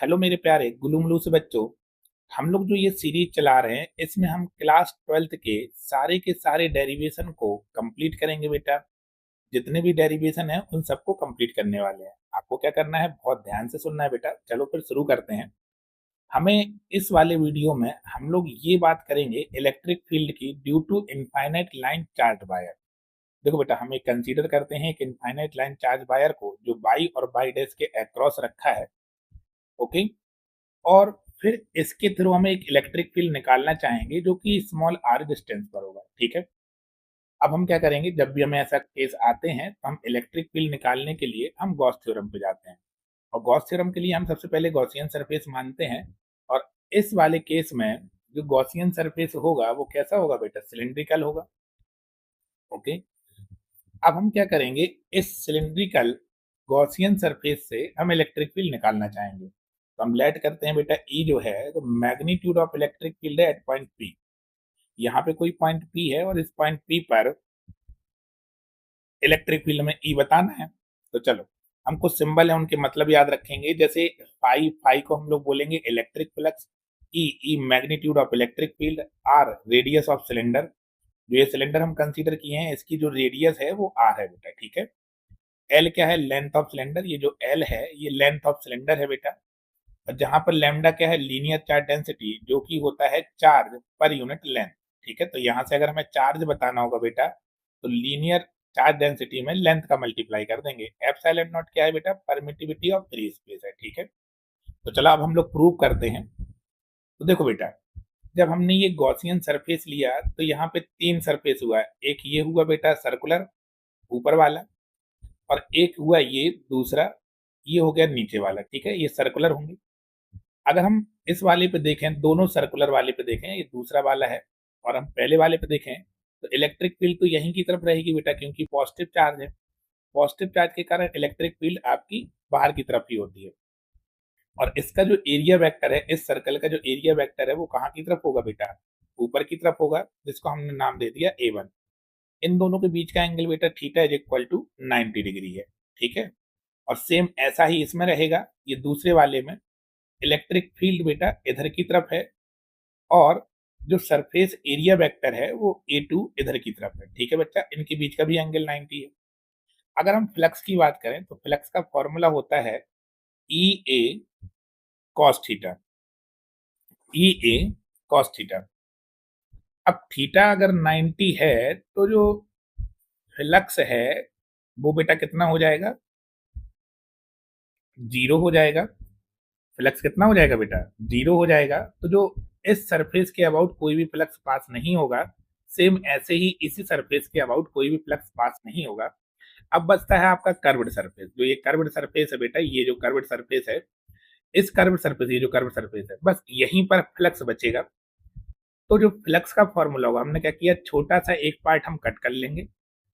Hello मेरे प्यारे गुलूमुलू से बच्चों। हम लोग जो ये सीरीज चला रहे हैं इसमें हम क्लास 12th के सारे डेरिवेशन को कंप्लीट करेंगे बेटा। जितने भी डेरिवेशन हैं उन सबको कंप्लीट करने वाले हैं। आपको क्या करना है, बहुत ध्यान से सुनना है बेटा। चलो फिर शुरू करते हैं। हमें इस वाले वीडियो में हम लोग ये बात करेंगे इलेक्ट्रिक फील्ड की due to infinite line charge wire. देखो बेटा, हम एक कंसीडर करते हैं एक इनफाइनाइट लाइन चार्ज वायर को जो बाई और बाई डैश के अक्रॉस रखा है। ओके। और फिर इसके थ्रू हमें एक इलेक्ट्रिक फील्ड निकालना चाहेंगे जो कि स्मॉल आर डिस्टेंस पर होगा। ठीक है। अब हम क्या करेंगे, जब भी हमें ऐसा केस आते हैं तो हम इलेक्ट्रिक फील्ड निकालने के लिए हम गॉस थ्योरम पे जाते हैं। और गॉस थ्योरम के लिए हम सबसे पहले गॉसियन सरफेस मानते हैं। और इस वाले केस में जो गॉसियन सरफेस होगा वो कैसा होगा बेटा, सिलिंड्रिकल होगा। ओके। अब हम क्या करेंगे, इस सिलिंड्रिकल गॉसियन सरफेस से हम इलेक्ट्रिक फील्ड निकालना चाहेंगे। तो हम लेट करते हैं बेटा, ई जो है तो मैग्नीट्यूड ऑफ इलेक्ट्रिक फील्ड है एट पॉइंट पी। यहाँ पे कोई पॉइंट पी है और इस पॉइंट पी पर इलेक्ट्रिक फील्ड में ई बताना है। तो चलो, हम कुछ सिंबल है उनके मतलब याद रखेंगे। जैसे फाई, फाई को हम लोग बोलेंगे electric flux. E, E magnitude of electric field. R radius of cylinder. जो ये सिलेंडर हम कंसीडर किए हैं इसकी जो रेडियस है वो आर है बेटा। ठीक है। एल क्या है, लेंथ ऑफ सिलेंडर। ये जो एल है ये लेंथ ऑफ सिलेंडर है बेटा। और जहां पर लैम्डा क्या है, लीनियर चार्ज डेंसिटी, जो कि होता है चार्ज पर यूनिट लेंथ। ठीक है। तो यहां से अगर हमें चार्ज बताना होगा बेटा तो लीनियर चार्ज डेंसिटी में लेंथ का मल्टीप्लाई कर देंगे। एप्सिलॉन नॉट क्या है बेटा, परमिटिविटी ऑफ फ्री स्पेस है। ठीक है। तो चलो अब हम लोग प्रूव करते हैं। तो देखो बेटा, जब हमने ये गॉसियन सरफेस लिया तो यहाँ पे तीन सरफेस हुआ है। एक ये हुआ बेटा सर्कुलर, ऊपर वाला। और एक हुआ ये दूसरा, ये हो गया नीचे वाला। ठीक है, ये सर्कुलर होंगे। अगर हम इस वाले पे देखें, दोनों सर्कुलर वाले पे देखें, ये दूसरा वाला है। और हम पहले वाले पे देखें तो इलेक्ट्रिक फील्ड तो यहीं की तरफ रहेगी बेटा, क्योंकि पॉजिटिव चार्ज है। पॉजिटिव चार्ज के कारण इलेक्ट्रिक फील्ड आपकी बाहर की तरफ ही होती है। और इसका जो एरिया वेक्टर है, इस सर्कल का जो एरिया वेक्टर है वो कहाँ की तरफ होगा बेटा, ऊपर की तरफ होगा, जिसको हमने नाम दे दिया A1। इन दोनों के बीच का एंगल बेटा theta is equal to 90 degree है। ठीक है। और सेम ऐसा ही इसमें रहेगा। ये दूसरे वाले में इलेक्ट्रिक फील्ड बेटा इधर की तरफ है और जो सरफेस एरिया वेक्टर है वो A2 इधर की तरफ है। ठीक है बच्चा, इनके बीच का भी एंगल 90 है। अगर हम फ्लक्स की बात करें तो फ्लक्स का फॉर्मूला होता है ई ए कॉस थीटा। ई ए कॉस थीटा। अब थीटा अगर 90 है तो जो फ्लक्स है वो बेटा कितना हो जाएगा, जीरो हो जाएगा। फ्लक्स कितना हो जाएगा बेटा, जीरो हो जाएगा। तो जो इस सरफेस के अबाउट कोई भी फ्लक्स पास नहीं होगा, सेम ऐसे ही इसी सरफेस के अबाउट कोई भी फ्लक्स पास नहीं होगा। अब बचता है आपका कर्व्ड सरफेस। जो ये कर्व्ड सरफेस है बेटा, ये जो कर्व्ड सरफेस है, इस कर्व्ड सरफेस, ये जो कर्व्ड सरफेस है, बस यहीं पर फ्लक्स बचेगा। तो जो फ्लक्स का फॉर्मूला होगा, हमने क्या किया, छोटा सा एक पार्ट हम कट कर लेंगे।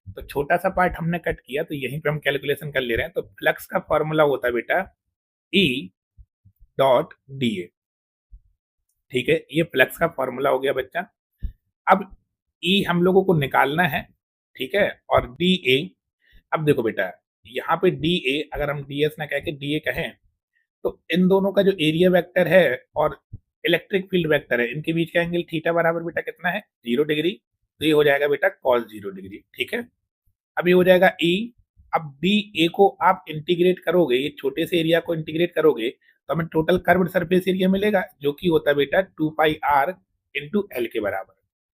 तो छोटा सा पार्ट हमने कट किया तो यहीं पे हम कैलकुलेशन कर ले रहे हैं। तो फ्लक्स का फॉर्मूला होता है बेटा ई डॉट डी ए। ठीक है, ये फ्लक्स का फॉर्मूला हो गया बच्चा। अब ई हम लोगों को निकालना है। ठीक है। और डी ए, अब देखो बेटा, यहाँ पे डी ए अगर हम डी एस ना कह के डी ए कहें तो इन दोनों का जो एरिया वेक्टर है और इलेक्ट्रिक फील्ड वेक्टर है, इनके बीच का एंगल थीटा बराबर बेटा कितना है, 0 डिग्री। तो ये हो जाएगा बेटा कॉस 0 डिग्री। ठीक है। अब ये हो जाएगा ई। अब डी ए को आप इंटीग्रेट करोगे, ये छोटे से एरिया को इंटीग्रेट करोगे तो हमें टोटल कर्व्ड सरफेस एरिया मिलेगा, जो कि होता है बेटा 2 पाई आर इंटू एल के बराबर।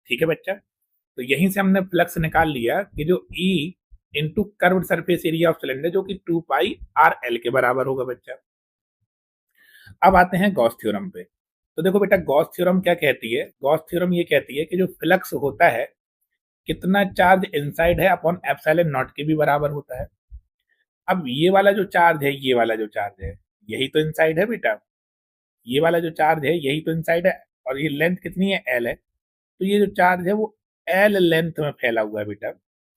ठीक है बच्चा। तो यहीं से हमने फ्लक्स निकाल लिया कि जो E into curved surface area of cylinder, जो कि 2 पाई आर एल के बराबर होगा बच्चा। अब आते हैं गॉस थ्योरम पे। तो देखो बेटा, गॉस थ्योरम क्या कहती है, गॉस थ्योरम ये कहती है कि जो फ्लक्स होता है, कितना चार्ज इनसाइड है अपॉन एप्सिलॉन नॉट के भी बराबर होता है। अब ये वाला जो चार्ज है, ये वाला जो चार्ज है, यही तो इनसाइड है बेटा। ये वाला जो चार्ज है यही तो इनसाइड है। और ये लेंथ कितनी है, एल है। तो ये जो चार्ज है वो एल लेंथ में फैला हुआ है बेटा।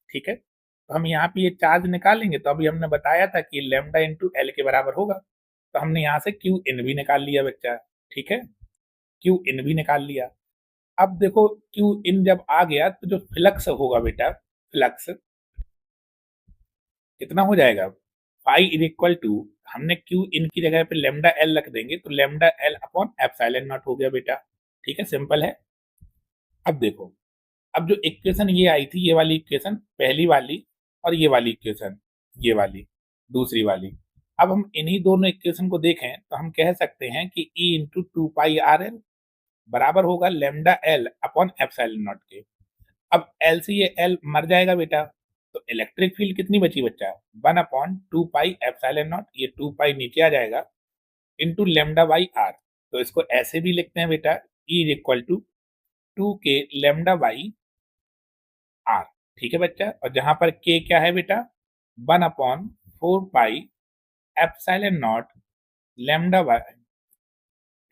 ठीक है। तो हम यहाँ पे ये चार्ज निकालेंगे तो अभी हमने बताया था कि लेमडा इंटू एल के बराबर होगा। तो हमने यहाँ से क्यू इन भी निकाल लिया बच्चा। ठीक है, क्यू इन भी निकाल लिया। अब देखो, क्यू इन जब आ गया तो जो फ्लक्स होगा बेटा, फ्लक्स कितना हो जाएगा, पाई इज इक्वल टू, हमने क्यू इन की जगह पे लेमडा एल रख देंगे तो lambda L upon epsilon not हो गया बेटा। ठीक है, सिंपल है। अब देखो, अब जो इक्वेशन ये आई थी, ये वाली इक्वेशन पहली वाली, और ये वाली इक्वेशन, ये वाली दूसरी वाली, अब हम इन्हीं दोनों इक्वेशन को देखें तो हम कह सकते हैं कि ई इंटू टू पाई आर एल बराबर होगा lambda L upon epsilon not के। अब एल से ये एल मर जाएगा बेटा, तो इलेक्ट्रिक फील्ड कितनी बची बच्चा, 1/2 पाई एप्सिलॉन नॉट, ये 2 पाई नीचे आ जाएगा, इंटू लेमडा बाई आर। तो इसको ऐसे भी लिखते हैं बेटा, ई इज इक्वल टू 2 के लेमडा बाई आर। ठीक है बच्चा, और जहां पर के क्या है बेटा, 1/4 pi epsilon not lambda by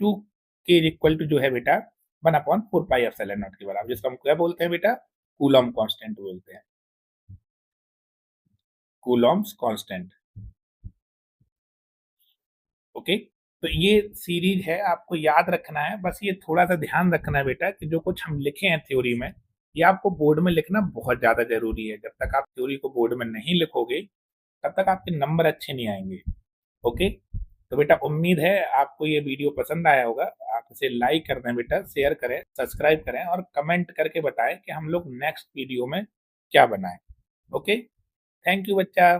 2 के इक्वल टू जो है बेटा 1/4 पाई एप्सिलॉन नॉट के बराबर, जिसको हम क्या बोलते हैं बेटा, कूलॉम कांस्टेंट बोलते हैं, कूलॉम्स कांस्टेंट। ओके, तो ये सीरीज है, आपको याद रखना है, बस ये थोड़ा सा ध्यान रखना है बेटा कि जो कुछ हम लिखे हैं थ्योरी में, ये आपको बोर्ड में लिखना बहुत ज्यादा जरूरी है। जब तक आप थ्योरी को बोर्ड में नहीं लिखोगे तब तक आपके नंबर अच्छे नहीं आएंगे। ओके, तो बेटा उम्मीद है आपको ये वीडियो पसंद आया होगा। आप इसे लाइक कर दें बेटा, शेयर करें, सब्सक्राइब करें और कमेंट करके बताएं कि हम लोग नेक्स्ट वीडियो में क्या बनाएं। ओके, थैंक यू बच्चा।